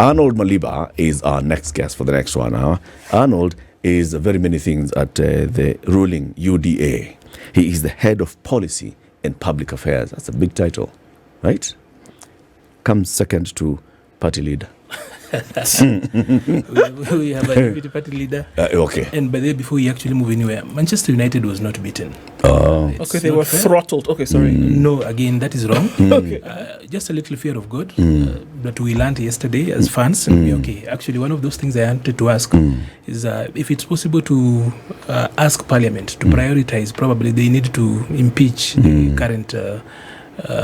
Arnold Maliba is our next guest for the next 1 hour. Arnold is very many things at the ruling UDA. He is the head of policy and public affairs. That's a big title, right? Comes second to party leader. we have a deputy party leader. Okay. And by the way, before we actually move anywhere, Manchester United was not beaten. Oh. Okay, they were throttled. Okay, sorry. No, again, that is wrong. Okay. Just a little fear of God that we learned yesterday as fans. Okay, actually, one of those things I wanted to ask is if it's possible to ask Parliament to prioritize, probably they need to impeach the current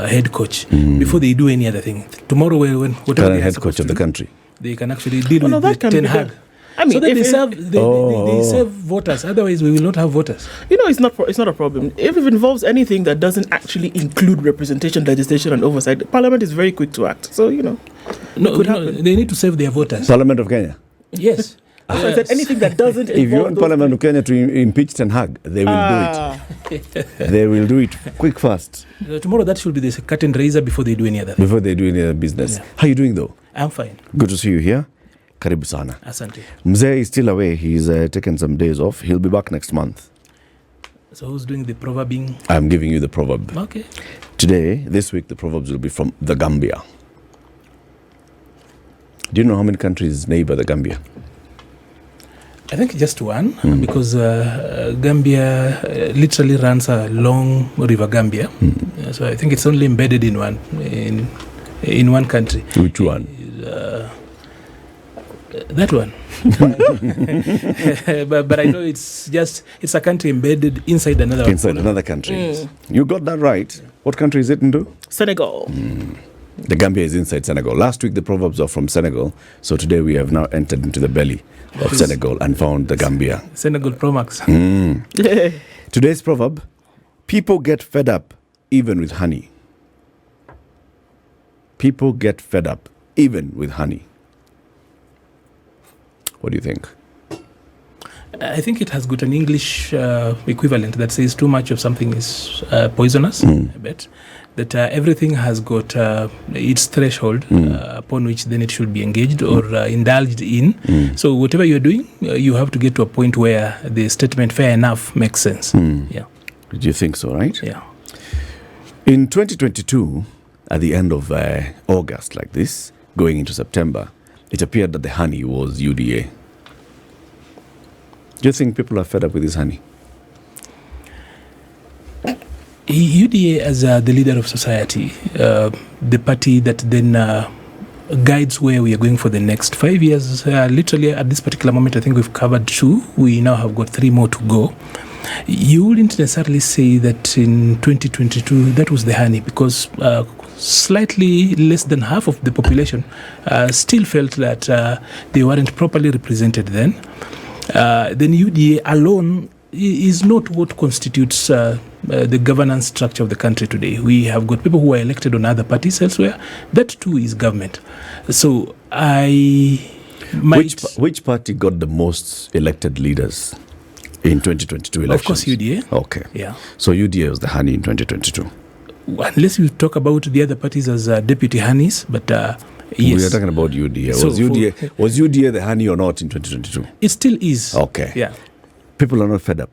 head coach before they do any other thing. Tomorrow, when whatever Current head coach of the country. they can actually deal with the Ten Hag. I mean, so that they serve voters. Otherwise, we will not have voters. It's not a problem. If it involves anything that doesn't actually include representation, legislation, and oversight, Parliament is very quick to act. So No, they need to save their voters. Parliament of Kenya. Yes. So I said anything that doesn't involve If you want Parliament of Kenya to impeach Ten Hag, they will do it. They will do it quick, fast. Tomorrow, that should be the curtain raiser before they do any other thing. Before they do any other business. Yeah. How are you doing, though? I'm fine. Good to see you here. Karibu sana. Asante. Mzee is still away. He's taken some days off. He'll be back next month. So who's doing the proverbing? I'm giving you the proverb. Okay. This week, the proverbs will be from the Gambia. Do you know how many countries neighbor the Gambia? I think just one, because Gambia literally runs a long river Gambia. So I think it's only embedded in one country. Which one? That one. but I know it's a country embedded inside another one. Inside another country. You got that right. What country is it into? Senegal. The Gambia is inside Senegal. Last week the proverbs are from Senegal. So today we have now entered into the belly of Senegal and found the Gambia. Senegal Pro Max. Today's proverb: people get fed up even with honey. People get fed up even with honey. What do you think? I think it has got an English equivalent that says too much of something is poisonous, I bet. That everything has got its threshold upon which then it should be engaged or indulged in. So whatever you're doing, you have to get to a point where the statement fair enough makes sense. Yeah. Do you think so, right? Yeah. In 2022, at the end of August like this, going into September, it appeared that the honey was UDA. Do you think people are fed up with this honey? UDA as the leader of society, the party that then guides where we are going for the next 5 years. Literally at this particular moment, I think we've covered 2. We now have got 3 more to go. You wouldn't necessarily say that in 2022 that was the honey, because slightly less than half of the population still felt that they weren't properly represented then. Then UDA alone is not what constitutes the governance structure of the country today. We have got people who are elected on other parties elsewhere. That too is government. So I might... Which party got the most elected leaders in 2022 elections? Of course, UDA. Okay. Yeah. So UDA was the honey in 2022. Unless you talk about the other parties as deputy honeys, but yes. We are talking about UDA. So was UDA the honey or not in 2022? It still is. Okay. Yeah. People are not fed up.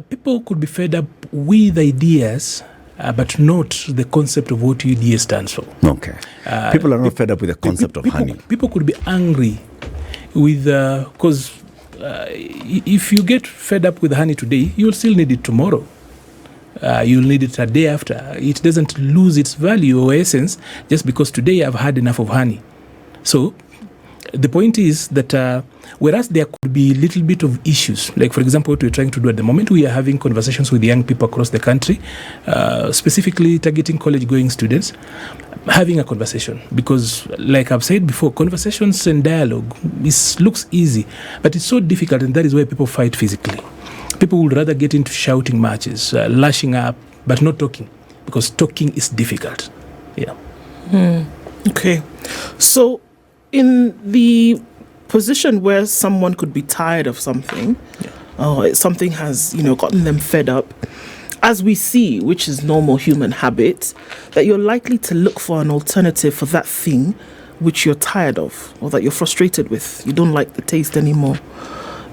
People could be fed up with ideas, but not the concept of what UDA stands for. Okay. People are not fed up with the concept of honey. People could be angry with, because if you get fed up with honey today, you'll still need it tomorrow. You'll need it a day after. It doesn't lose its value or essence just because today I've had enough of honey. So the point is that whereas there could be a little bit of issues, like for example what we're trying to do at the moment, we are having conversations with young people across the country, specifically targeting college-going students, having a conversation. Because like I've said before, conversations and dialogue looks easy, but it's so difficult, and that is why people fight physically. People would rather get into shouting matches, lashing up, but not talking, because talking is difficult. Yeah. Okay. So in the position where someone could be tired of something, something has, gotten them fed up, as we see, which is normal human habit, that you're likely to look for an alternative for that thing which you're tired of or that you're frustrated with, you don't like the taste anymore,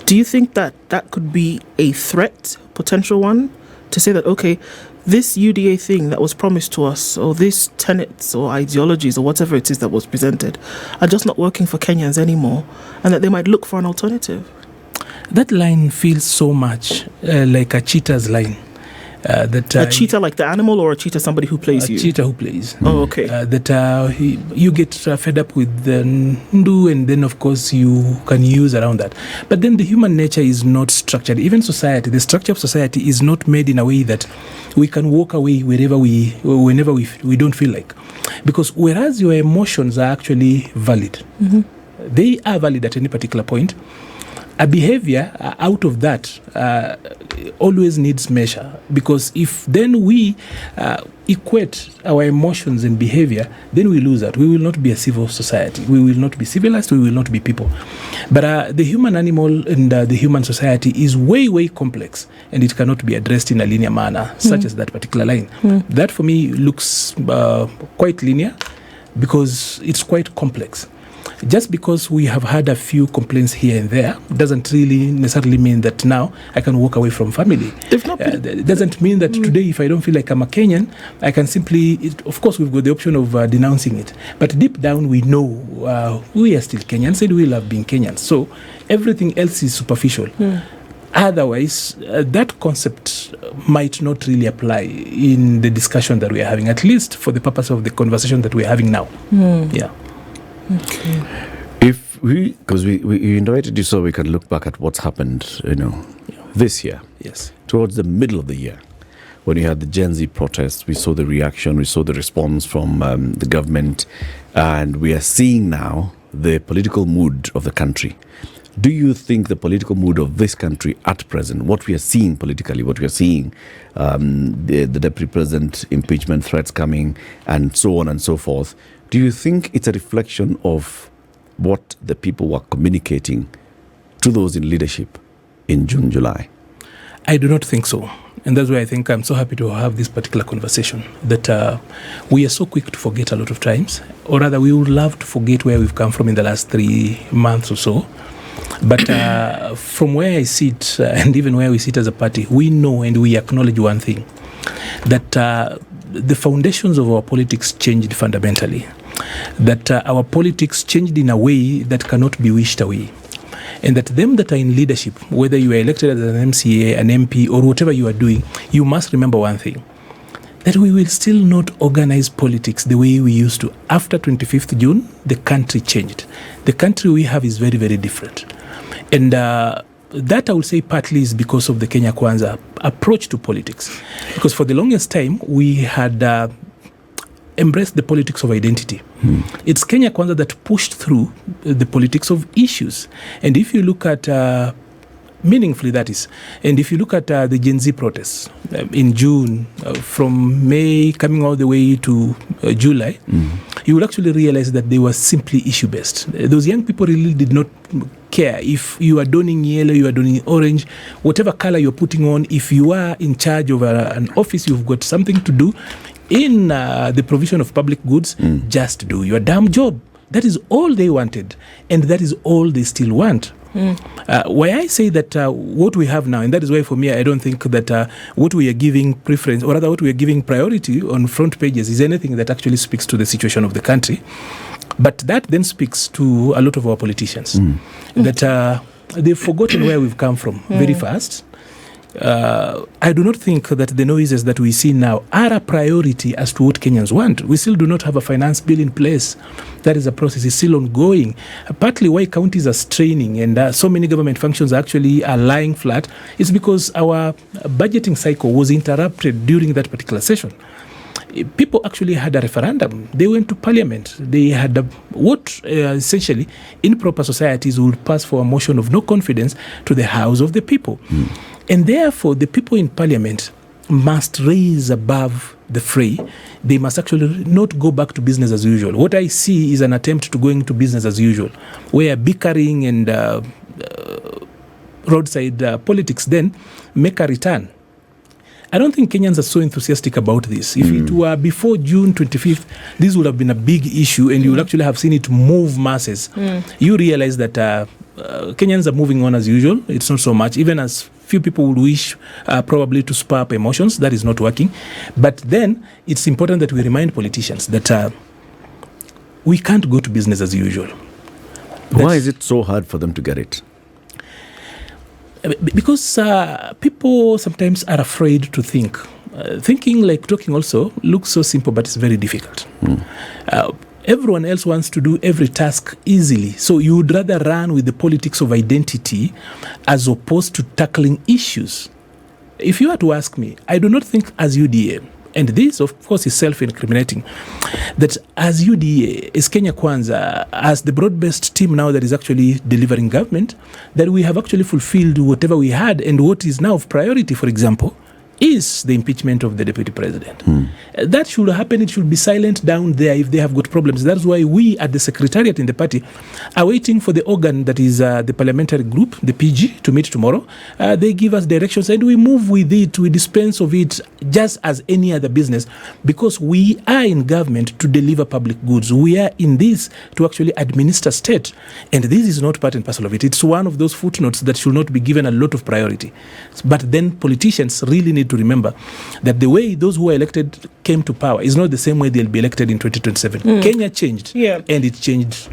do you think that that could be a threat, potential one, to say that, okay, this UDA thing that was promised to us, or these tenets or ideologies or whatever it is that was presented, are just not working for Kenyans anymore, and that they might look for an alternative? That line feels so much like a cheetah's line. A cheetah like the animal, or a cheetah somebody who plays you? A cheetah who plays. Oh, okay. You get fed up with the ndu, and then of course you can use around that. But then the human nature is not structured. Even society, the structure of society is not made in a way that we can walk away whenever we don't feel like. Because whereas your emotions are actually valid, they are valid at any particular point, a behavior out of that always needs measure, because if then we equate our emotions and behavior, then we lose that. We will not be a civil society. We will not be civilized. We will not be people. But the human animal and the human society is way, way complex, and it cannot be addressed in a linear manner, such as that particular line. That for me looks quite linear, because it's quite complex. Just because we have had a few complaints here and there doesn't really necessarily mean that now I can walk away from family. It doesn't mean that today, if I don't feel like I'm a Kenyan, I can simply, of course, we've got the option of denouncing it. But deep down, we know we are still Kenyans and we love being Kenyans. So everything else is superficial. Otherwise, that concept might not really apply in the discussion that we are having, at least for the purpose of the conversation that we're having now. Yeah. Okay. Because we invited you so we can look back at what's happened, this year. Yes. Towards the middle of the year, when you had the Gen Z protests, we saw the reaction, we saw the response from the government, and we are seeing now the political mood of the country. Do you think the political mood of this country at present, what we are seeing politically, what we are seeing, the Deputy President impeachment threats coming, and so on and so forth, do you think it's a reflection of what the people were communicating to those in leadership in June, July? I do not think so. And that's why I think I'm so happy to have this particular conversation, that we are so quick to forget a lot of times, or rather we would love to forget where we've come from in the last 3 months or so. But from where I sit, and even where we sit as a party, we know and we acknowledge one thing, that the foundations of our politics changed fundamentally, that our politics changed in a way that cannot be wished away, and that them that are in leadership, whether you are elected as an MCA, an MP, or whatever you are doing, you must remember one thing, that we will still not organize politics the way we used to. After 25th June, the country changed. The country we have is very, very different. And that I would say partly is because of the Kenya Kwanza approach to politics. Because for the longest time, we had embraced the politics of identity. It's Kenya Kwanza that pushed through the politics of issues. And if you look at meaningfully, that is. And if you look at the Gen Z protests in June, from May coming all the way to July, you will actually realize that they were simply issue-based. Those young people really did not care if you are donning yellow, you are donning orange, whatever color you're putting on. If you are in charge of an office, you've got something to do in the provision of public goods, just do your damn job. That is all they wanted, and that is all they still want. Why I say that what we have now, and that is why for me I don't think that what we are giving preference, or rather what we are giving priority on front pages, is anything that actually speaks to the situation of the country. But that then speaks to a lot of our politicians, that they've forgotten where we've come from very fast. I do not think that the noises that we see now are a priority as to what Kenyans want. We still do not have a finance bill in place. That is a process, is still ongoing. Partly why counties are straining and so many government functions actually are lying flat is because our budgeting cycle was interrupted during that particular session. People actually had a referendum. They went to parliament. They had what essentially in proper societies would pass for a motion of no confidence to the House of the People. And therefore, the people in parliament must raise above the fray. They must actually not go back to business as usual. What I see is an attempt to go into business as usual, where bickering and roadside politics then make a return. I don't think Kenyans are so enthusiastic about this. If it were before June 25th, this would have been a big issue, and you would actually have seen it move masses. You realize that Kenyans are moving on as usual. It's not so much, even as few people would wish probably to spur up emotions. That is not working. But then it's important that we remind politicians that we can't go to business as usual. Why is it so hard for them to get it? Because people sometimes are afraid to think. Thinking, like talking also, looks so simple, but it's very difficult. Everyone else wants to do every task easily. So you would rather run with the politics of identity as opposed to tackling issues. If you were to ask me, I do not think as UDA, and this, of course, is self-incriminating, that as UDA, as Kenya Kwanza, as the broad-based team now that is actually delivering government, that we have actually fulfilled whatever we had, and what is now of priority, for example, is the impeachment of the deputy president. That should happen. It should be silent down there if they have got problems. That's why we at the secretariat in the party are waiting for the organ that is the parliamentary group, the PG, to meet tomorrow. They give us directions and we move with it, we dispense of it just as any other business, because we are in government to deliver public goods. We are in this to actually administer state. And this is not part and parcel of it. It's one of those footnotes that should not be given a lot of priority. But then politicians really need to remember that the way those who are elected came to power is not the same way they'll be elected in 2027. Kenya changed, and it changed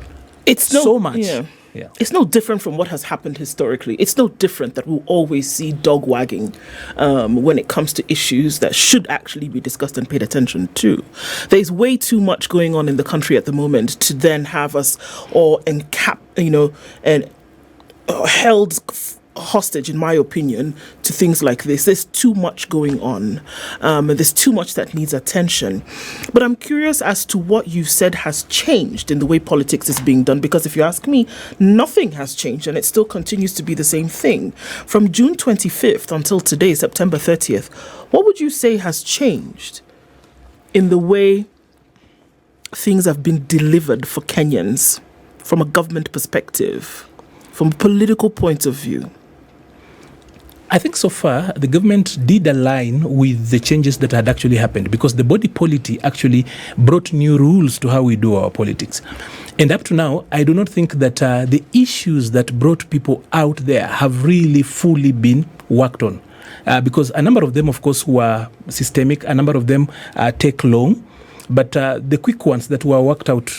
so much. Yeah. It's no different from what has happened historically. It's no different that we'll always see dog wagging when it comes to issues that should actually be discussed and paid attention to. There's way too much going on in the country at the moment to then have us all held hostage, in my opinion, to things like this. There's too much going on. There's too much that needs attention. But I'm curious as to what you said has changed in the way politics is being done, because if you ask me, nothing has changed and it still continues to be the same thing. From June 25th until today, September 30th, what would you say has changed in the way things have been delivered for Kenyans from a government perspective, from a political point of view? I think so far the government did align with the changes that had actually happened, because the body politic actually brought new rules to how we do our politics. And up to now, I do not think that the issues that brought people out there have really fully been worked on. Because a number of them, of course, were systemic, a number of them take long, but the quick ones that were worked out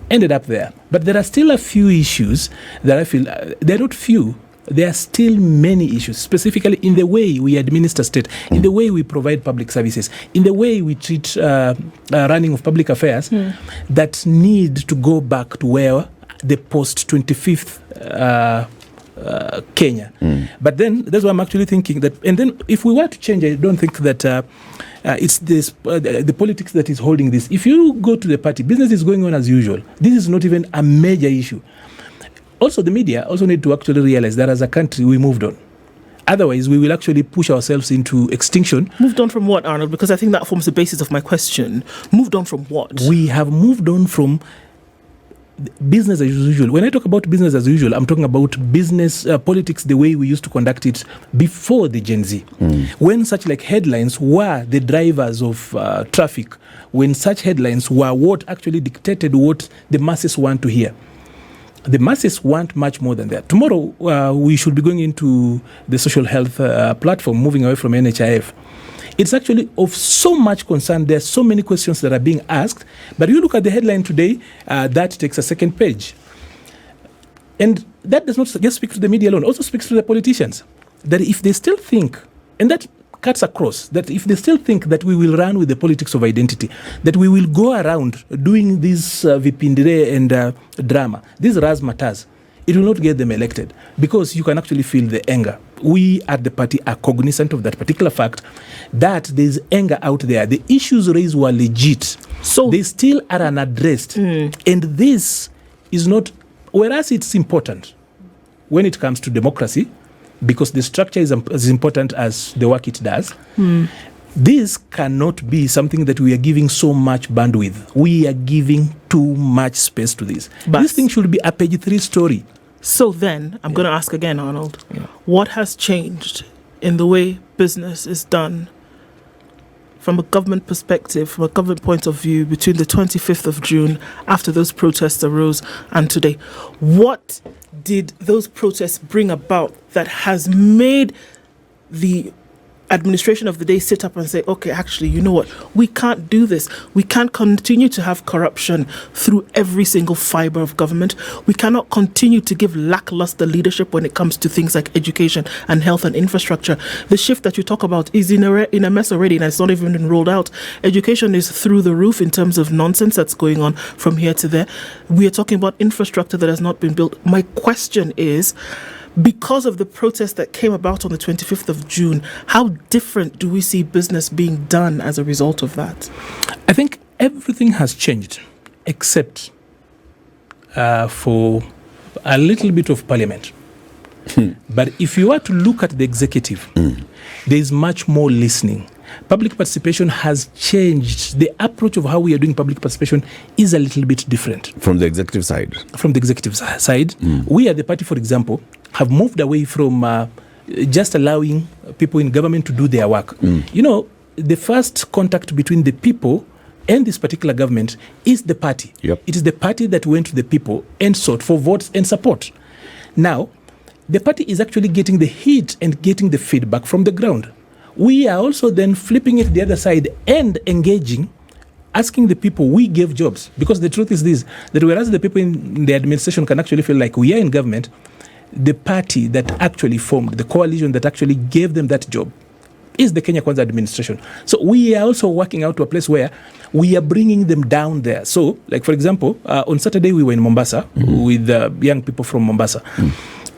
ended up there. But there are still a few issues that I feel, they're not few, there are still many issues, specifically in the way we administer state, in the way we provide public services, in the way we treat running of public affairs, that need to go back to where the post-25th Kenya. But then that's why I'm actually thinking that, and then if we were to change, I don't think that it's this the politics that is holding this. If you go to the party, business is going on as usual. This is not even a major issue. Also, the media also need to actually realize that as a country, we moved on. Otherwise, we will actually push ourselves into extinction. Moved on from what, Arnold? Because I think that forms the basis of my question. Moved on from what? We have moved on from business as usual. When I talk about business as usual, I'm talking about business politics the way we used to conduct it before the Gen Z. When such like headlines were the drivers of traffic, when such headlines were what actually dictated what the masses want to hear. The masses want much more than that. Tomorrow, we should be going into the social health platform, moving away from NHIF. It's actually of so much concern. There are so many questions that are being asked. But you look at the headline today, that takes a second page. And that does not just speak to the media alone, also speaks to the politicians. That if they still think, and that cuts across, that if they still think that we will run with the politics of identity, that we will go around doing this vipindire and drama, these razzmatazz, it will not get them elected, because you can actually feel the anger. We at the party are cognizant of that particular fact, that there's anger out there. The issues raised were legit. So they still are unaddressed. And this is not, whereas it's important when it comes to democracy, because the structure is as important as the work it does. This cannot be something that we are giving so much bandwidth. We are giving too much space to this. But this thing should be a page 3 story. So then, I'm going to ask again, Arnold, what has changed in the way business is done from a government perspective, from a government point of view, between the 25th of June, after those protests arose, and today? What did those protests bring about that has made the administration of the day sit up and say, okay, actually, you know what? We can't do this. We can't continue to have corruption through every single fiber of government. We cannot continue to give lackluster leadership when it comes to things like education and health and infrastructure. The shift that you talk about is in a mess already, and it's not even been rolled out. Education is through the roof in terms of nonsense that's going on from here to there. We are talking about infrastructure that has not been built. My question is, because of the protest that came about on the 25th of June, how different do we see business being done as a result of that? I think everything has changed except for a little bit of parliament. But if you are to look at the executive, there is much more listening. Public participation has changed. The approach of how we are doing public participation is a little bit different. From the executive side? From the executive side. We at the party, for example, have moved away from just allowing people in government to do their work. You know, the first contact between the people and this particular government is the party. Yep. It is the party that went to the people and sought for votes and support. Now, the party is actually getting the heat and getting the feedback from the ground. We are also then flipping it the other side and engaging, asking the people we gave jobs. Because the truth is this, that whereas the people in the administration can actually feel like we are in government, the party that actually formed, the coalition that actually gave them that job, is the Kenya Kwanza administration. So we are also working out to a place where we are bringing them down there. So, like for example, on Saturday we were in Mombasa with young people from Mombasa.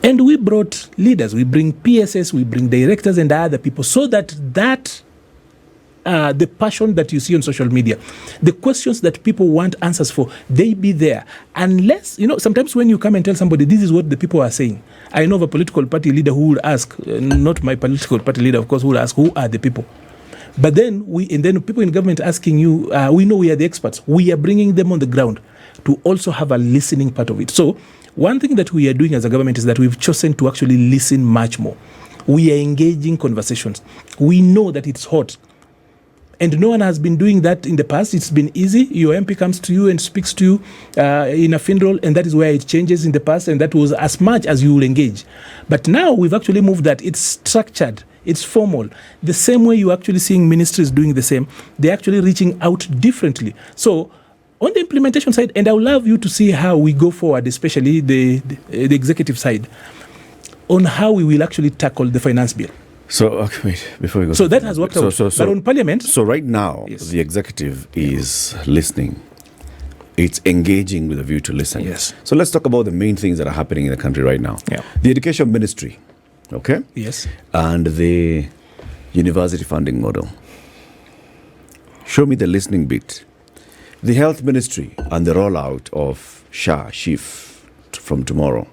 And we brought leaders, we bring PSS, we bring directors and other people, so that the passion that you see on social media, the questions that people want answers for, they be there. Unless, you know, sometimes when you come and tell somebody, this is what the people are saying. I know of a political party leader who would ask, not my political party leader, of course, who would ask, who are the people? But then people in government asking you, we know we are the experts. We are bringing them on the ground to also have a listening part of it. So one thing that we are doing as a government is that we've chosen to actually listen much more. We are engaging conversations. We know that it's hot. And no one has been doing that in the past. It's been easy. Your MP comes to you and speaks to you in a funeral, and that is where it changes in the past, and that was as much as you will engage. But now we've actually moved that. It's structured. It's formal. The same way you're actually seeing ministries doing the same, they're actually reaching out differently. So on the implementation side, and I would love you to see how we go forward, especially the executive side, on how we will actually tackle the finance bill. So, okay, wait, before we go. So that has worked out. But on parliament. So right now, Yes. the executive is listening. It's engaging with a view to listen. Yes. So let's talk about the main things that are happening in the country right now. Yeah. The education ministry, okay? Yes. And the university funding model. Show me the listening bit. The health ministry and the rollout of SHIF from tomorrow.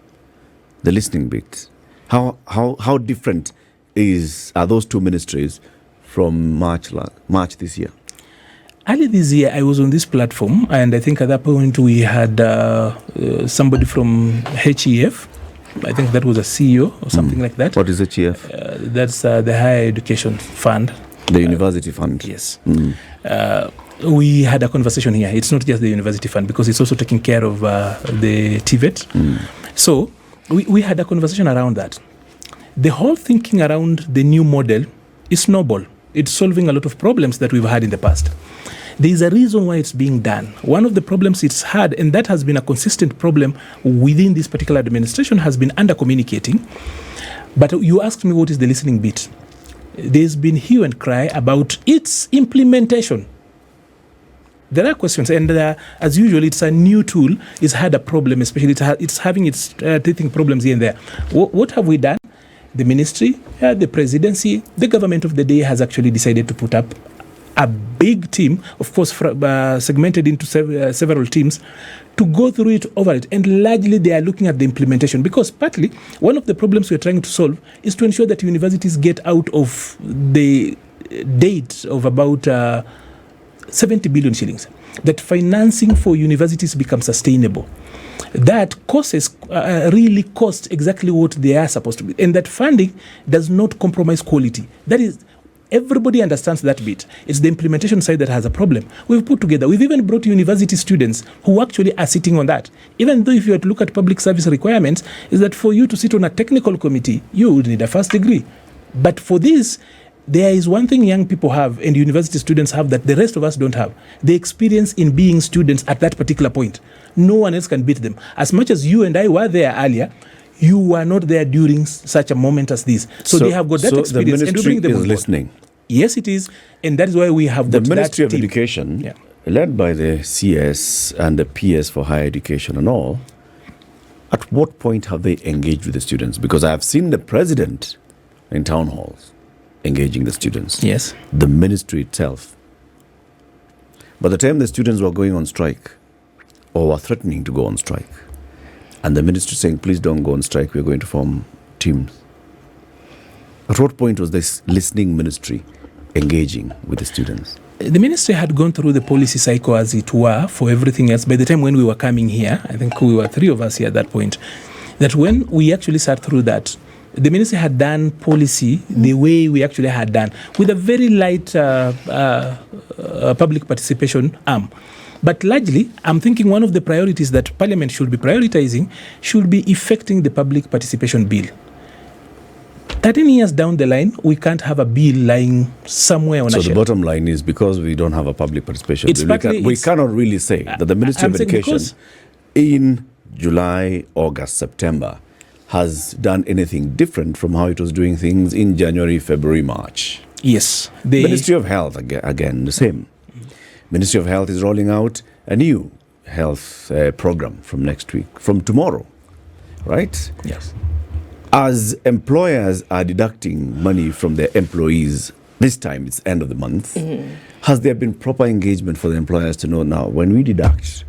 The listening bit. How different are those two ministries from March this year? Early this year, I was on this platform, and I think at that point we had somebody from HEF. I think that was a CEO or something like that. What is HEF? That's the Higher Education Fund. The University Fund. Yes. We had a conversation here. It's not just the University Fund, because it's also taking care of the TVET. So we had a conversation around that. The whole thinking around the new model is noble. It's solving a lot of problems that we've had in the past. There is a reason why it's being done. One of the problems it's had, and that has been a consistent problem within this particular administration, has been under-communicating. But you asked me what is the listening bit. There's been hue and cry about its implementation. There are questions, and as usual, it's a new tool. It's had a problem, especially it's having its teething problems here and there. What have we done? The ministry, the presidency, the government of the day has actually decided to put up a big team, of course, segmented into several teams, to go through it, over it. And largely they are looking at the implementation, because partly one of the problems we're trying to solve is to ensure that universities get out of the date of about 70 billion shillings, that financing for universities becomes sustainable, that courses really cost exactly what they are supposed to be, and that funding does not compromise quality. That is, everybody understands that bit. It's the implementation side that has a problem. We've put together, we've even brought university students who actually are sitting on that. Even though if you were to look at public service requirements, is that for you to sit on a technical committee, you would need a first degree. But for this, there is one thing young people have and university students have that the rest of us don't have. The experience in being students at that particular point. No one else can beat them. As much as you and I were there earlier, you were not there during such a moment as this. So they have got that experience. The ministry is listening. Yes, it is. And that is why we have got the Ministry that of team. Education, led by the CS and the PS for higher education and all, at what point have they engaged with the students? Because I have seen the president in town halls engaging the students. Yes. The ministry itself. By the time the students were going on strike or were threatening to go on strike, and the ministry saying, please don't go on strike, we're going to form teams. At what point was this listening ministry engaging with the students? The ministry had gone through the policy cycle, as it were, for everything else. By the time when we were coming here, I think we were 3 of us here at that point, that when we actually sat through that, the ministry had done policy the way we actually had done, with a very light public participation arm. But largely, I'm thinking one of the priorities that Parliament should be prioritizing should be effecting the public participation bill. 13 years down the line, we can't have a bill lying somewhere on a shelf. So the bottom line is, because we don't have a public participation bill, we cannot really say that the Ministry of Education in July, August, September has done anything different from how it was doing things in January, February, March. Yes. Ministry of Health, again, the same. Ministry of Health is rolling out a new health program from next week, from tomorrow, right? Yes. As employers are deducting money from their employees, this time it's end of the month, has there been proper engagement for the employers to know now, when we deduct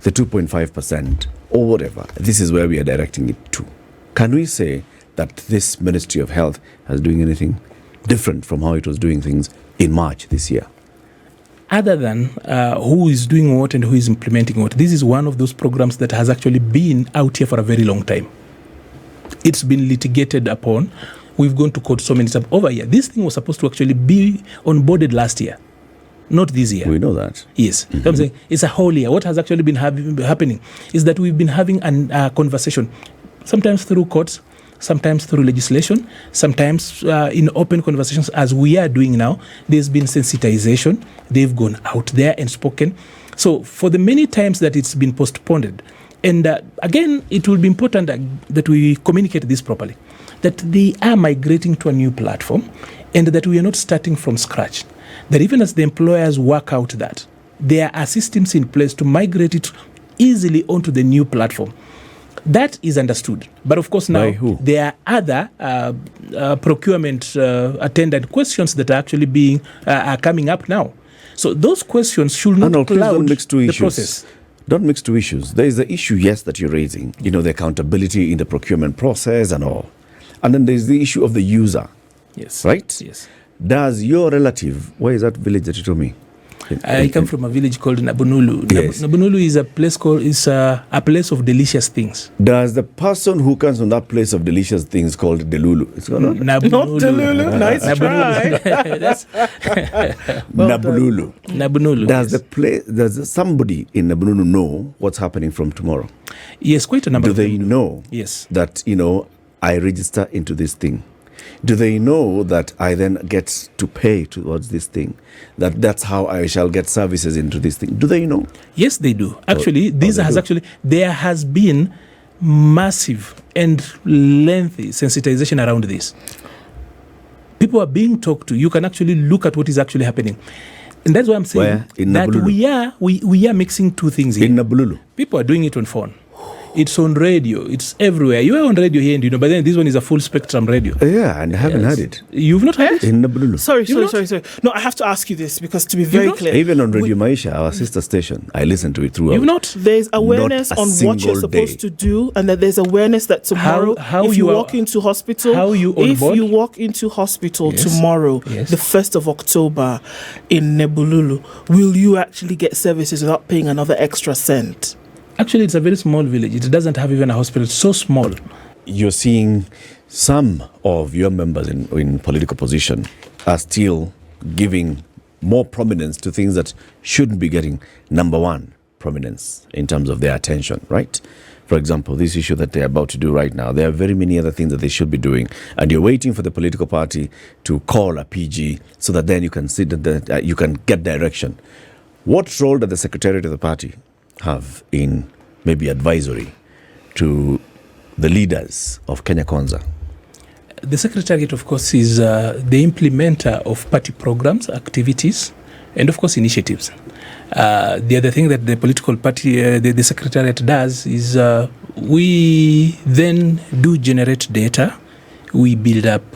the 2.5% or whatever, this is where we are directing it to? Can we say that this Ministry of Health is doing anything different from how it was doing things in March this year? Other than who is doing what and who is implementing what, this is one of those programs that has actually been out here for a very long time. It's been litigated upon. We've gone to court so many times over here. This thing was supposed to actually be onboarded last year, not this year. We know that. Yes. So I'm saying it's a whole year. What has actually been happening is that we've been having a conversation, sometimes through courts, sometimes through legislation, sometimes in open conversations, as we are doing now. There's been sensitization. They've gone out there and spoken. So for the many times that it's been postponed, and again, it will be important that we communicate this properly, that they are migrating to a new platform and that we are not starting from scratch. That even as the employers work out that, there are systems in place to migrate it easily onto the new platform. That is understood. But of course now there are other procurement attendant questions that are actually are coming up now. So those questions should not cloud the process. Don't mix two issues. There is the issue, yes, that you're raising, the accountability in the procurement process and all. And then there's the issue of the user. Yes. Right? Yes. Does your relative, where is that village that you told me? I come from a village called Nabunulu. Yes. Nabunulu is a place of delicious things. Does the person who comes from that place of delicious things called Delulu? It's called Not Delulu. Nice try. Nabunulu. Nabunulu. Does somebody in Nabunulu know what's happening from tomorrow? Yes, quite a number. Do they know? Yes. That I register into this thing? Do they know that I then get to pay towards this thing? That's how I shall get services into this thing? Do they know? Yes, they do. Actually, there has been massive and lengthy sensitization around this. People are being talked to. You can actually look at what is actually happening. And that's why I'm saying that we are mixing two things here. In Nabululu? People are doing it on phone. It's on radio. It's everywhere. You are on radio here, and but then this one is a full spectrum radio. Yeah, and I haven't heard it. You've not heard it? In Nabululu. Sorry. No, I have to ask you this because to be very clear, Even on Radio Maisha, our sister station, I listen to it throughout. You've not? There's awareness on what you're supposed to do, and that there's awareness that tomorrow, if you walk into hospital, tomorrow, the 1st of October in Nebululu, will you actually get services without paying another extra cent? Actually, it's a very small village. It doesn't have even a hospital. It's so small. You're seeing some of your members in political position are still giving more prominence to things that shouldn't be getting number one prominence in terms of their attention, right? For example, this issue that they're about to do right now, there are very many other things that they should be doing, and you're waiting for the political party to call a PG so that then you can see that you can get direction. What role does the secretariat of the party have in maybe advisory to the leaders of Kenya Kwanza? The secretariat, of course, is the implementer of party programs, activities, and of course initiatives. The other thing that the political party, the secretariat does is we then do generate data, we build up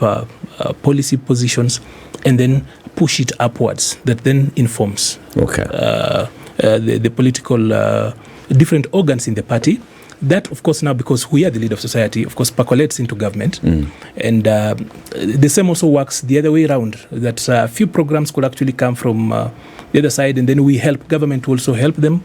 policy positions, and then push it upwards. That then informs the political different organs in the party. That, of course, now because we are the leader of society, of course, percolates into government. And the same also works the other way around, that a few programs could actually come from the other side, and then we help government to also help them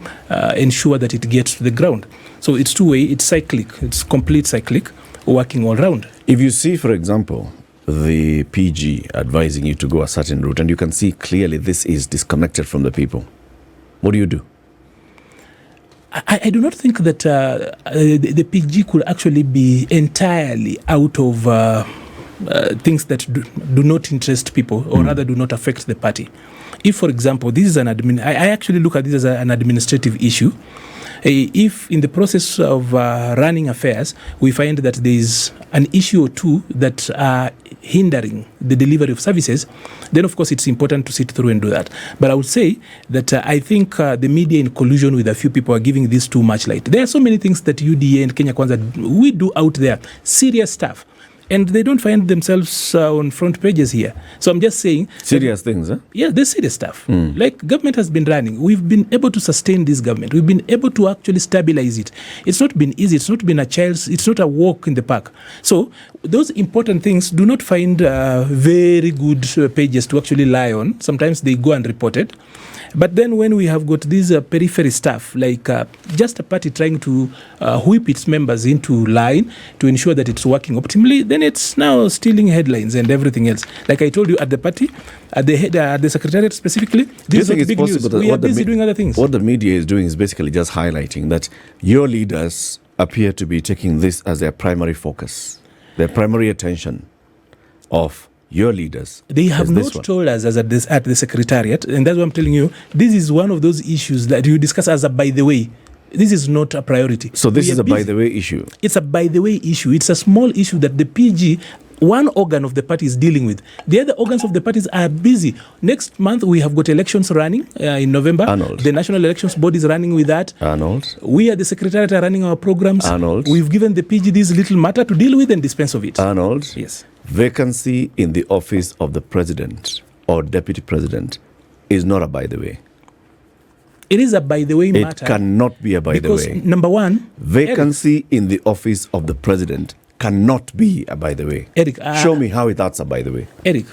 ensure that it gets to the ground. So it's two-way, it's cyclic, it's complete cyclic, working all around. If you see, for example, the PG advising you to go a certain route, and you can see clearly this is disconnected from the people, what do you do? I do not think that the PG could actually be entirely out of things that do not interest people, or rather do not affect the party. If, for example, this is I actually look at this as an administrative issue. If in the process of running affairs, we find that there is an issue or two that are hindering the delivery of services, then of course it's important to sit through and do that. But I would say that I think the media in collusion with a few people are giving this too much light. There are so many things that UDA and Kenya Kwanza, we do out there, serious stuff. And they don't find themselves on front pages here. So I'm just saying... Serious things, huh? Yeah, there's serious stuff. Like government has been running. We've been able to sustain this government. We've been able to actually stabilize it. It's not been easy. It's not been it's not a walk in the park. So those important things do not find very good pages to actually lie on. Sometimes they go unreported. But then when we have got this periphery stuff, like just a party trying to whip its members into line to ensure that it's working optimally, then it's now stealing headlines and everything else. Like I told you, at the party, at the secretariat specifically, this is big news. We are busy doing other things. What the media is doing is basically just highlighting that your leaders appear to be taking this as their primary focus, their primary attention of your leaders. They have not told us at the secretariat, and that's what I'm telling you. This is one of those issues that you discuss as a by the way. This is not a priority. So this is a by the way issue. It's a by the way issue. It's a small issue that the PG, one organ of the party, is dealing with. The other organs of the parties are busy. Next month we have got elections running in November. Arnold. The National Elections Board is running with that. Arnold. We at the secretariat are running our programs. Arnold. We've given the PG this little matter to deal with and dispense of it. Arnold. Yes. Vacancy in the office of the president or deputy president is not a by the way. It is a by the way matter. It cannot be a by the way. Because number one, vacancy in the office of the president cannot be a by the way. Eric, show me how that's a by the way. Eric,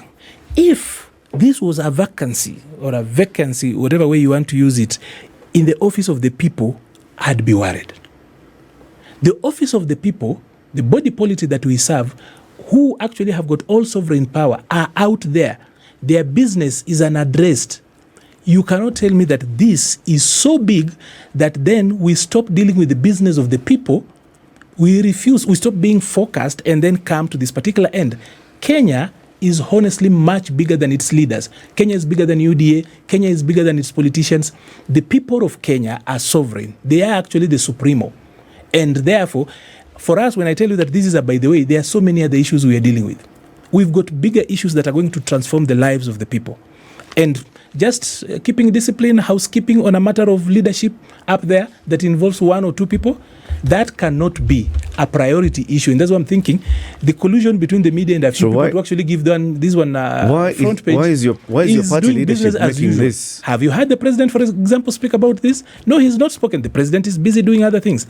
if this was a vacancy or a vacancy, whatever way you want to use it, in the office of the people, I'd be worried. The office of the people, the body politic that we serve, who actually have got all sovereign power, are out there. Their business is unaddressed. You cannot tell me that this is so big that then we stop dealing with the business of the people. We refuse, we stop being focused and then come to this particular end. Kenya is honestly much bigger than its leaders. Kenya is bigger than UDA. Kenya is bigger than its politicians. The people of Kenya are sovereign. They are actually the supremo. And therefore, for us, when I tell you that this is a by the way, there are so many other issues we are dealing with. We've got bigger issues that are going to transform the lives of the people. And just keeping discipline, housekeeping on a matter of leadership up there that involves one or two people, that cannot be a priority issue. And that's what I'm thinking. The collusion between the media and a few people to actually give this one front page. Why is your party leadership making this? Have you heard the president, for example, speak about this? No, he's not spoken. The president is busy doing other things.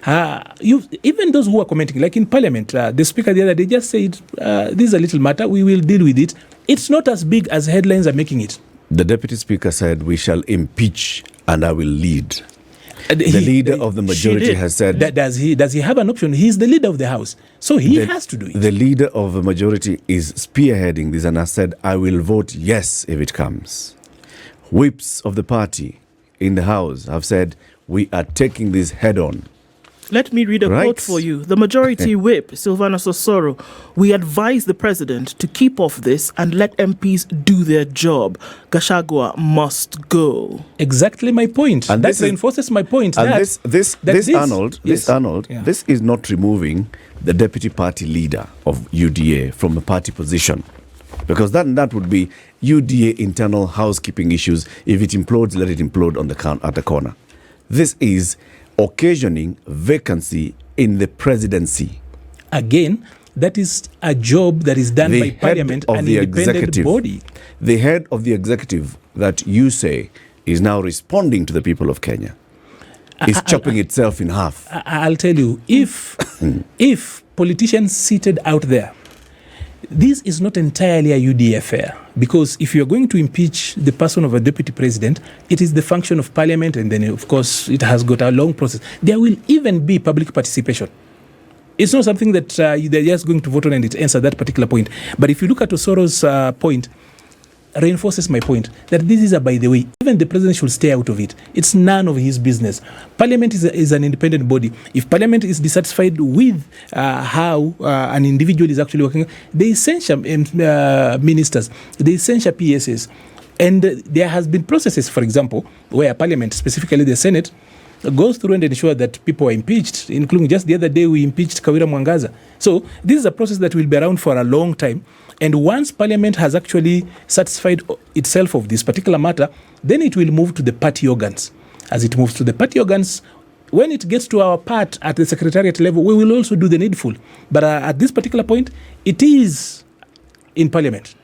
Even those who are commenting, like in Parliament, the speaker the other day just said, this is a little matter, we will deal with it. It's not as big as headlines are making it. The deputy speaker said, we shall impeach and I will lead. The leader of the majority has said... Does he have an option? He's the leader of the House. So he has to do it. The leader of the majority is spearheading this and has said, I will vote yes if it comes. Whips of the party in the House have said, we are taking this head on. Let me read a quote for you. The majority whip, Silvana Sosoro, we advise the president to keep off this and let MPs do their job. Gachagua must go. Exactly my point. And that reinforces my point. And this Arnold, this is not removing the deputy party leader of UDA from the party position. Because that would be UDA internal housekeeping issues. If it implodes, let it implode at the corner. This is occasioning vacancy in the presidency. Again, that is a job that is done by Parliament, an independent body. The head of the executive that you say is now responding to the people of Kenya is chopping itself in half. I'll tell you, if politicians seated out there, this is not entirely a UDA affair, because if you're going to impeach the person of a deputy president, it is the function of Parliament, and then, of course, it has got a long process. There will even be public participation. It's not something that they're just going to vote on and it ends at that particular point. But if you look at Osoro's point, reinforces my point that this is by the way, even the president should stay out of it. It's none of his business. Parliament is an independent body. If Parliament is dissatisfied with how an individual is actually working, they censure ministers, they censure PSs. And there has been processes, for example, where Parliament, specifically the Senate, goes through and ensure that people are impeached, including just the other day we impeached Kawira Mwangaza. So this is a process that will be around for a long time. And once Parliament has actually satisfied itself of this particular matter, then it will move to the party organs. As it moves to the party organs, when it gets to our part at the secretariat level, we will also do the needful. But at this particular point, it is in Parliament.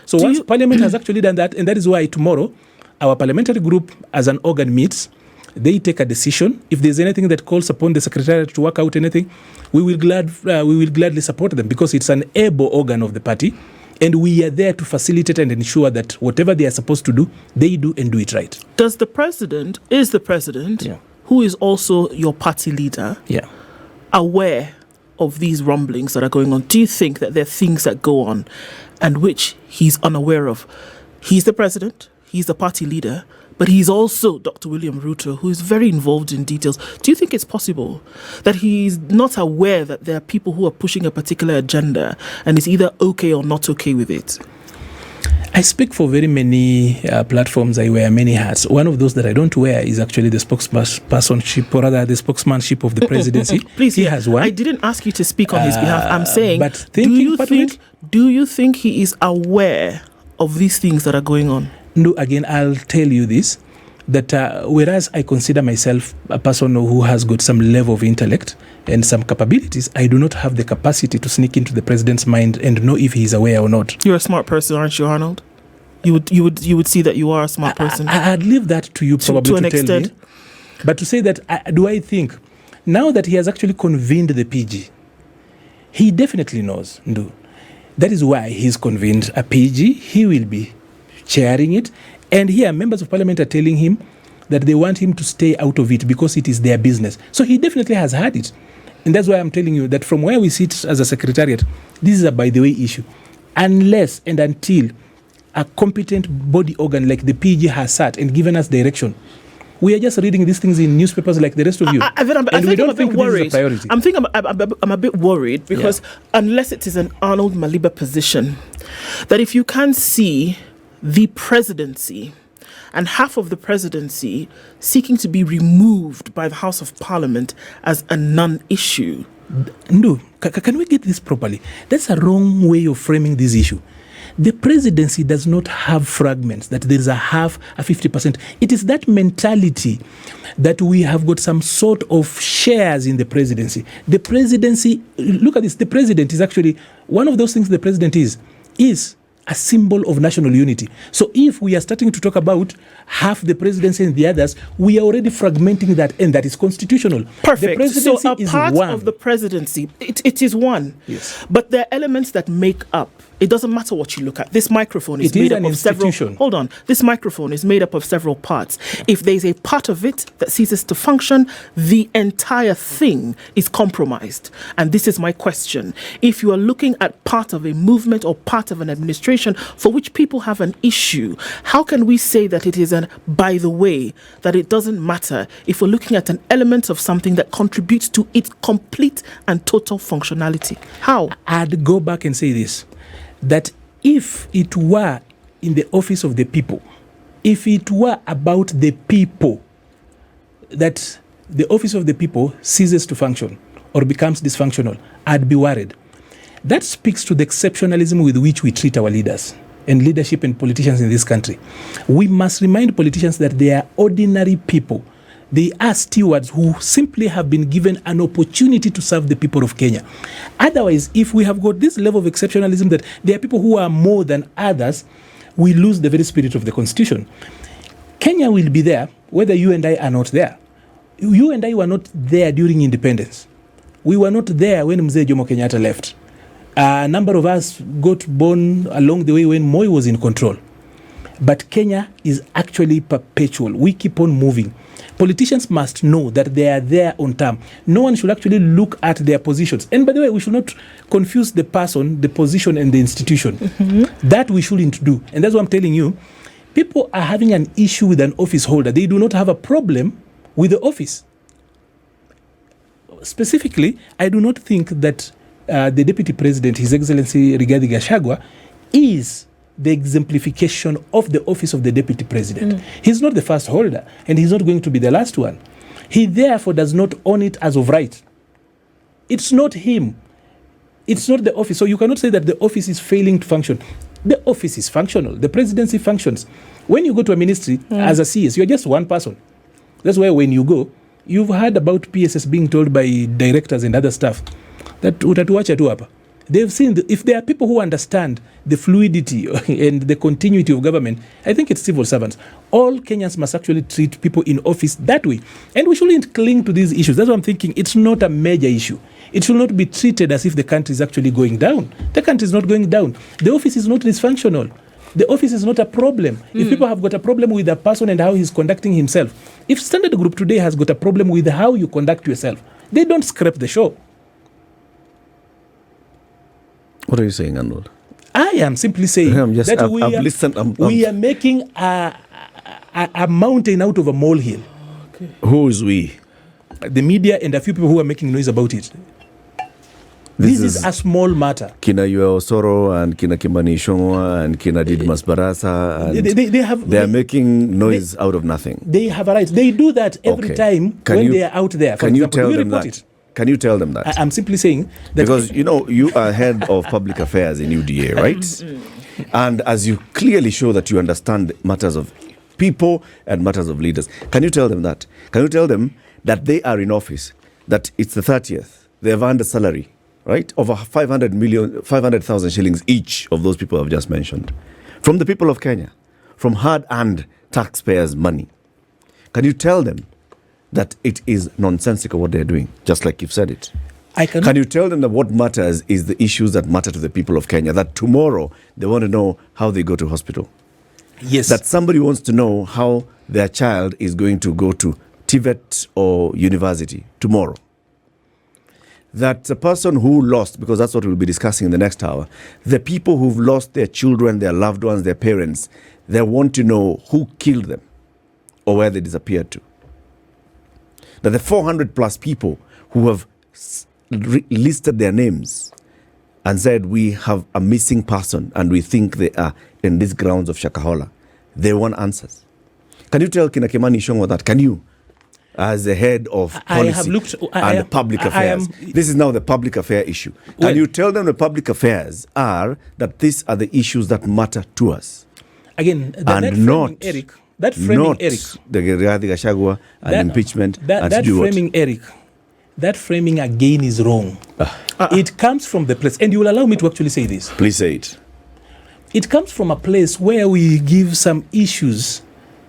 So once Parliament has actually done that, and that is why tomorrow our parliamentary group as an organ meets, they take a decision. If there's anything that calls upon the secretariat to work out anything, we will gladly support them, because it's an able organ of the party, and we are there to facilitate and ensure that whatever they are supposed to do, they do and do it right. Is the president, who is also your party leader, aware of these rumblings that are going on? Do you think that there are things that go on and which he's unaware of? He's the president, he's the party leader, but he's also Dr. William Ruto, who is very involved in details. Do you think it's possible that he's not aware that there are people who are pushing a particular agenda and is either okay or not okay with it? I speak for very many platforms. I wear many hats. One of those that I don't wear is actually the spokespersonship, or rather the spokesmanship of the presidency. Please, he has one. I didn't ask you to speak on his behalf. I'm saying, but do you think he is aware of these things that are going on? No, again, I'll tell you this, that whereas I consider myself a person who has got some level of intellect and some capabilities, I do not have the capacity to sneak into the president's mind and know if he's aware or not. You're a smart person, aren't you, Arnold? You would see that you are a smart person. I'd leave that to you probably to tell me. But to say that, do I think, now that he has actually convened the PG, he definitely knows. That is why he's convened a PG. He will be chairing it, and here members of parliament are telling him that they want him to stay out of it because it is their business. So he definitely has had it, and that's why I'm telling you that from where we sit as a secretariat, this is a by the way issue. Unless and until a competent body organ like the PG has sat and given us direction, we are just reading these things in newspapers like the rest of you. I think I'm a bit worried. I'm a bit worried because unless it is an Arnold Maliba position, that if you can see the presidency and half of the presidency seeking to be removed by the House of Parliament as a non-issue. No, can we get this properly? That's a wrong way of framing this issue. The presidency does not have fragments, that there is a half, a 50%. It is that mentality that we have got some sort of shares in the presidency. The presidency, look at this, the president is actually, one of those things the president is a symbol of national unity. So if we are starting to talk about half the presidency and the others, we are already fragmenting that, and that is constitutional. Perfect. The presidency so a is part one. of the presidency, it is one. Yes. But there are elements that make up. It doesn't matter what you look at. This microphone is It is made up an of several. institution. Hold on. This microphone is made up of several parts. If there's a part of it that ceases to function, the entire thing is compromised. And this is my question. If you are looking at part of a movement or part of an administration for which people have an issue, how can we say that it is an by the way, that it doesn't matter if we're looking at an element of something that contributes to its complete and total functionality? How? I'd go back and say this, that if it were in the office of the people, if it were about the people, that the office of the people ceases to function or becomes dysfunctional, I'd be worried. That speaks to the exceptionalism with which we treat our leaders and leadership and politicians in this country. We must remind politicians that they are ordinary people. They are stewards who simply have been given an opportunity to serve the people of Kenya. Otherwise, if we have got this level of exceptionalism that there are people who are more than others, we lose the very spirit of the Constitution. Kenya will be there whether you and I are not there. You and I were not there during independence. We were not there when Mzee Jomo Kenyatta left. A number of us got born along the way when Moi was in control. But Kenya is actually perpetual. We keep on moving. Politicians must know that they are there on term. No one should actually look at their positions. And by the way, we should not confuse the person, the position, and the institution. Mm-hmm. That we shouldn't do. And that's what I'm telling you. People are having an issue with an office holder. They do not have a problem with the office. Specifically, I do not think that the Deputy President, His Excellency Rigathi Gachagua, is the exemplification of the office of the Deputy President. He's not the first holder, and he's not going to be the last one. He therefore does not own it as of right. It's not him. It's not the office. So you cannot say that the office is failing to function. The office is functional. The presidency functions. When you go to a ministry as a CS, you're just one person. That's why when you go, you've heard about PSS being told by directors and other staff that utatuacha tu hapa. They've seen, if there are people who understand the fluidity and the continuity of government, I think it's civil servants. All Kenyans must actually treat people in office that way. And we shouldn't cling to these issues. That's what I'm thinking. It's not a major issue. It should not be treated as if the country is actually going down. The country is not going down. The office is not dysfunctional. The office is not a problem. If people have got a problem with a person and how he's conducting himself, if Standard Group today has got a problem with how you conduct yourself, they don't scrap the show. What are you saying, Arnold? I am simply saying that we are making a mountain out of a molehill. Okay. Who is we? The media and a few people who are making noise about it. This is a small matter. Kina Yua Osoro and Kina Kimani Ichung'wah and Kina Didmas Barasa. And they are making noise out of nothing. They have a right. They do that every time they are out there. Can you tell them that? Can you tell them that? I'm simply saying that. Because, you are head of public affairs in UDA, right? And as you clearly show that you understand matters of people and matters of leaders, can you tell them that? Can you tell them that they are in office, that it's the 30th, they have earned a salary, right, over 500,000 shillings each of those people I've just mentioned, from the people of Kenya, from hard-earned taxpayers' money. Can you tell them that it is nonsensical what they're doing, just like you've said it? Can you tell them that what matters is the issues that matter to the people of Kenya, that tomorrow they want to know how they go to hospital? Yes. That somebody wants to know how their child is going to go to TVET or university tomorrow? That the person who lost, because that's what we'll be discussing in the next hour, the people who've lost their children, their loved ones, their parents, they want to know who killed them or where they disappeared to. That the 400 plus people who have listed their names and said we have a missing person and we think they are in these grounds of Shakahola, they want answers. Can you tell Kina Kimani Ichung'wah that? Can you? as the head of I policy have looked and public affairs. This is now the public affair issue. Well, and you tell them the public affairs are that these are the issues that matter to us. Again, And not the Rigathi Gachagua and impeachment and that to do framing, what? Eric, that framing again is wrong. It comes from the place, and you will allow me to actually say this. Please say it. It comes from a place where we give some issues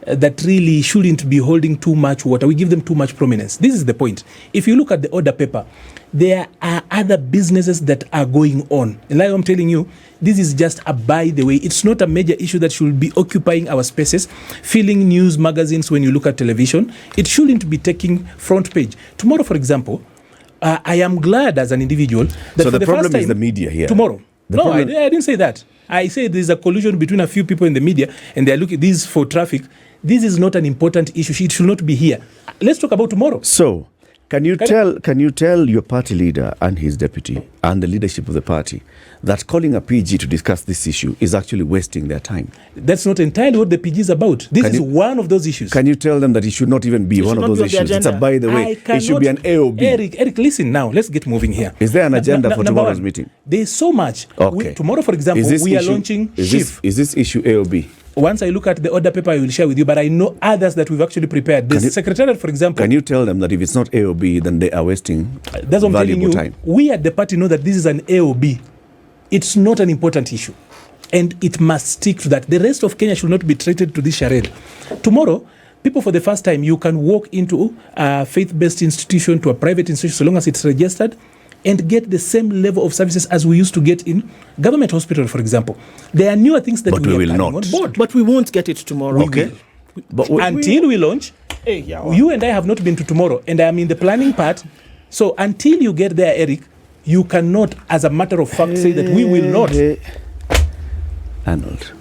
that really shouldn't be holding too much water. We give them too much prominence. This is the point. If you look at the order paper, there are other businesses that are going on. And like I'm telling you, this is just a by the way. It's not a major issue that should be occupying our spaces, filling news magazines when you look at television. It shouldn't be taking front page. Tomorrow, for example, I am glad as an individual that So for the the first problem time, is the media here. Tomorrow. I The didn't say that. I say there's a collusion between a few people in the media and they're looking this for traffic. This is not an important issue. It should not be here. Let's talk about tomorrow. So, can you tell your party leader and his deputy and the leadership of the party that calling a PG to discuss this issue is actually wasting their time? That's not entirely what the PG is about. This is one of those issues. Can you tell them that it should not even be one of those issues? It's a by the way. It should be an AOB. Eric, listen now. Let's get moving here. Is there an agenda for tomorrow's one, meeting? There's so much. Okay. Tomorrow, for example, we are launching SHIF. Is this issue AOB? Once I look at the order paper, I will share with you, but I know others that we've actually prepared. The Secretariat, for example. Can you tell them that if it's not AOB, then they are wasting that's what I'm telling you. time? We at the party know that this is an AOB. It's not an important issue. And it must stick to that. The rest of Kenya should not be treated to this charade. Tomorrow, people for the first time, you can walk into a faith-based institution to a private institution, so long as it's registered, and get the same level of services as we used to get in government hospital, for example. There are newer things that But we are will planning not. on board. But we won't get it tomorrow. Okay. But Until we launch, you and I have not been to tomorrow, and I am in the planning part. So until you get there, Eric, you cannot, as a matter of fact, say that we will not. Arnold,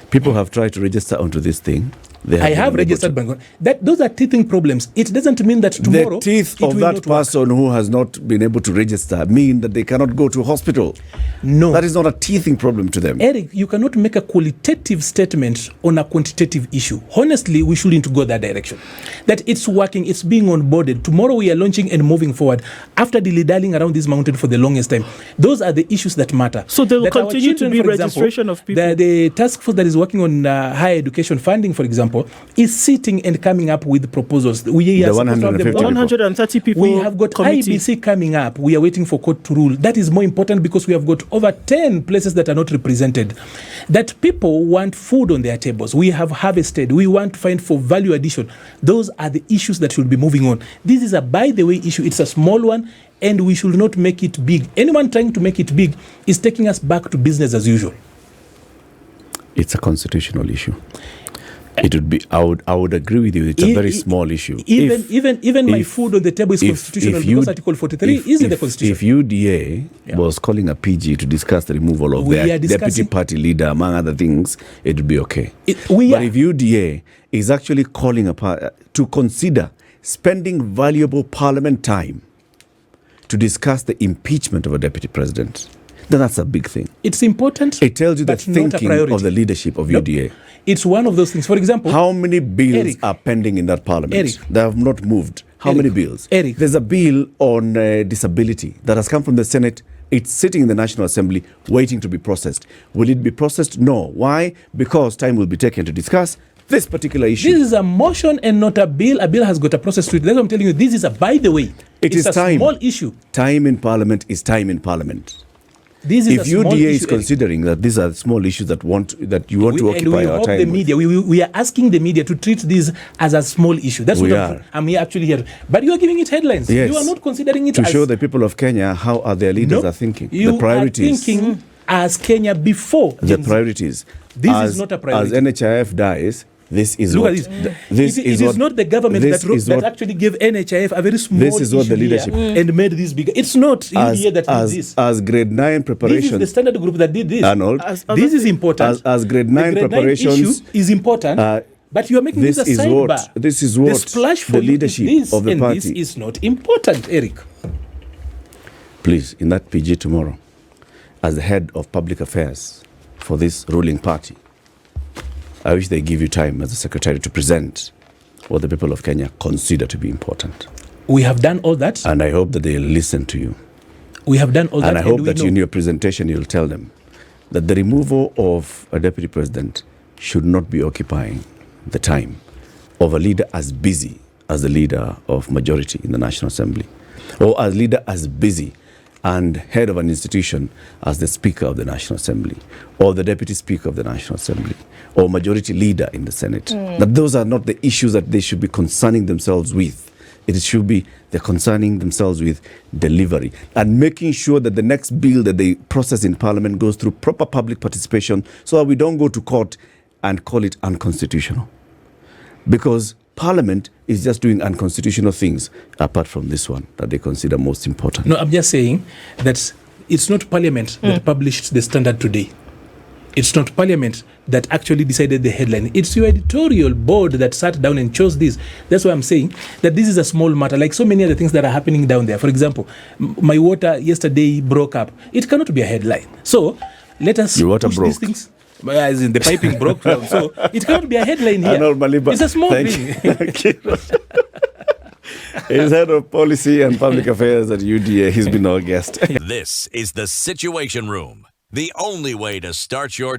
people have tried to register onto this thing. I have registered Bangor. Those are teething problems. It doesn't mean that tomorrow the teeth of that person who has not been able to register mean that they cannot go to hospital. No. That is not a teething problem to them. Eric, you cannot make a qualitative statement on a quantitative issue. Honestly, we shouldn't go that direction. That it's working, it's being onboarded. Tomorrow we are launching and moving forward. After dilly-dallying around this mountain for the longest time, those are the issues that matter. So there will that continue to be registration of people. The task force that is working on higher education funding, for example, is sitting and coming up with proposals. We are 130 people. We have got committee. IBC coming up. We are waiting for court to rule. That is more important because we have got over 10 places that are not represented. That people want food on their tables. We have harvested. We want to find for value addition. Those are the issues that should be moving on. This is a by the way issue. It's a small one, and we should not make it big. Anyone trying to make it big is taking us back to business as usual. It's a constitutional issue. It would be. I would agree with you. It's a very small issue. Even my food on the table is constitutional because Article 43 is in the Constitution. If UDA was calling a PG to discuss the removal of their deputy party leader, among other things, it would be okay. But if UDA is actually calling to consider spending valuable parliament time to discuss the impeachment of a deputy president, then that's a big thing. It's important. It tells you the thinking of the leadership of UDA. It's one of those things. For example, how many bills are pending in that parliament? They have not moved. How many bills? There's a bill on disability that has come from the Senate. It's sitting in the National Assembly waiting to be processed. Will it be processed? No. Why? Because time will be taken to discuss this particular issue. This is a motion and not a bill. A bill has got a process to it. That's what I'm telling you. This is a by the way. It's a small issue. Time in Parliament is time in Parliament. This is if UDA is considering that these are small issues that you want to occupy our time the media, we are asking the media to treat this as a small issue. That's what I'm here actually here. But you are giving it headlines. Yes. You are not considering it to show the people of Kenya how their leaders are thinking. You the priorities. are thinking as Kenya before. The priorities. This is not a priority. As NHIF dies, this is Look what... At this. It is not the government that actually gave NHIF a very small this is what the leadership and made this bigger. It's not UDA that did this. As grade 9 preparation... This is the standard group that did this. Arnold. This is important. As grade 9 preparations... issue is important. But you are making this a sidebar. This is what the splash for the leadership of the party... This is not important, Eric. Please, in that PG tomorrow, as the head of public affairs for this ruling party, I wish they give you time as a secretary to present what the people of Kenya consider to be important. We have done all that. And I hope that they'll listen to you. We have done all that. And I hope that in your presentation you'll tell them that the removal of a deputy president should not be occupying the time of a leader as busy as the leader of majority in the National Assembly, or as leader as busy and head of an institution as the Speaker of the National Assembly, or the Deputy Speaker of the National Assembly, or majority leader in the Senate. That those are not the issues that they should be concerning themselves with. It should be they're concerning themselves with delivery and making sure that the next bill that they process in Parliament goes through proper public participation so that we don't go to court and call it unconstitutional. Because Parliament is just doing unconstitutional things apart from this one that they consider most important. No, I'm just saying that it's not Parliament that published the standard today. It's not Parliament that actually decided the headline. It's your editorial board that sat down and chose this. That's why I'm saying that this is a small matter, like so many other things that are happening down there. For example, my water yesterday broke up. It cannot be a headline. So let us your water push broke. These things. As in the piping broke down. So it cannot be a headline here. Arnold Maliba, it's a small thing. He's head of policy and public affairs at UDA. He's been our guest. This is the Situation Room, the only way to start your